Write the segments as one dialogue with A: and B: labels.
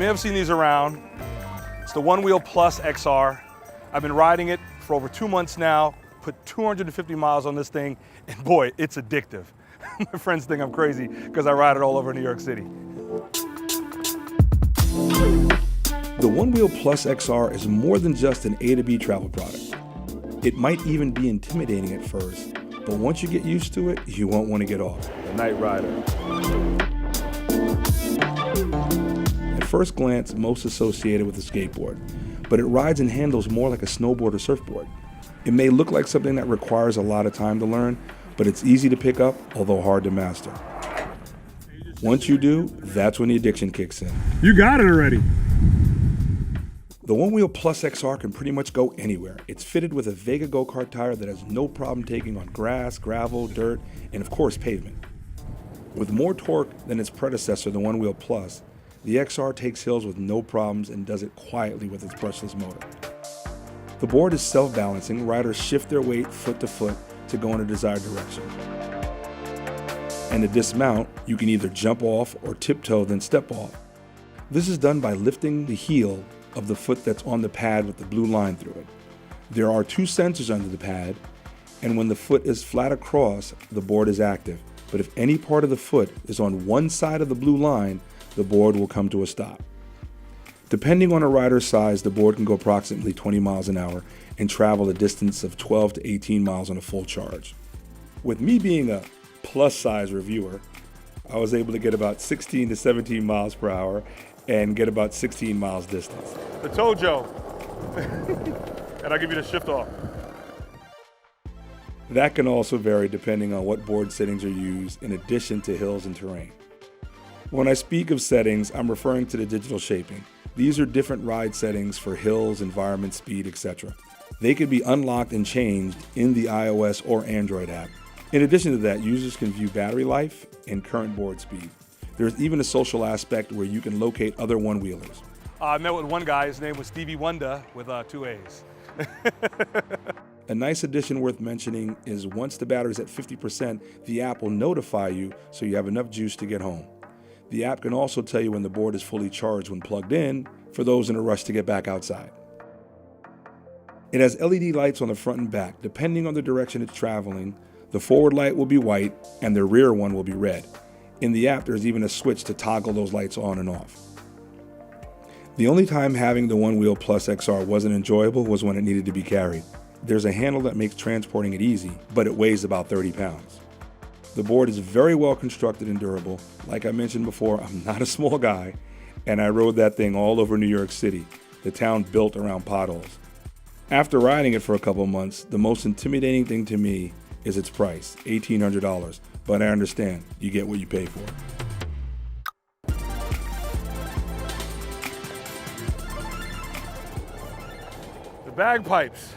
A: may have seen these around. It's the One Wheel Plus XR. I've been riding it for over 2 months now, put 250 miles on this thing, and boy, it's addictive. My friends think I'm crazy because I ride it all over New York City.
B: The One Wheel Plus XR is more than just an A to B travel product. It might even be intimidating at first, but once you get used to it, you won't want to get off.
A: The Night Rider.
B: At first glance, most associated with a skateboard, but it rides and handles more like a snowboard or surfboard. It may look like something that requires a lot of time to learn, but it's easy to pick up, although hard to master. Once you do, that's when the addiction kicks in.
A: You got it already.
B: The One Wheel Plus XR can pretty much go anywhere. It's fitted with a Vega go-kart tire that has no problem taking on grass, gravel, dirt, and of course pavement. With more torque than its predecessor, the One Wheel Plus, the XR takes hills with no problems and does it quietly with its brushless motor. The board is self-balancing. Riders shift their weight foot to foot to go in a desired direction. And to dismount, you can either jump off or tiptoe then step off. This is done by lifting the heel of the foot that's on the pad with the blue line through it. There are 2 sensors under the pad, and when the foot is flat across, the board is active. But if any part of the foot is on one side of the blue line, the board will come to a stop. Depending on a rider's size, the board can go approximately 20 miles an hour and travel a distance of 12 to 18 miles on a full charge. With me being a plus-size reviewer, I was able to get about 16 to 17 miles per hour and get about 16 miles distance.
A: The Tojo. And I'll give you the shift off.
B: That can also vary depending on what board settings are used in addition to hills and terrain. When I speak of settings, I'm referring to the digital shaping. These are different ride settings for hills, environment, speed, etc. They can be unlocked and changed in the iOS or Android app. In addition to that, users can view battery life and current board speed. There's even a social aspect where you can locate other one-wheelers.
A: I met with one guy, his name was Stevie Wonder with 2 A's.
B: A nice addition worth mentioning is once the battery's at 50%, the app will notify you so you have enough juice to get home. The app can also tell you when the board is fully charged when plugged in for those in a rush to get back outside. It has LED lights on the front and back. Depending on the direction it's traveling, the forward light will be white and the rear one will be red. In the app, there's even a switch to toggle those lights on and off. The only time having the One Wheel Plus XR wasn't enjoyable was when it needed to be carried. There's a handle that makes transporting it easy, but it weighs about 30 pounds. The board is very well constructed and durable. Like I mentioned before, I'm not a small guy, and I rode that thing all over New York City, the town built around potholes. After riding it for a couple months, the most intimidating thing to me is its price, $1,800. But I understand, you get what you pay for.
A: The bagpipes.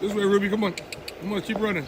A: This way, Ruby, come on. Come on, keep running.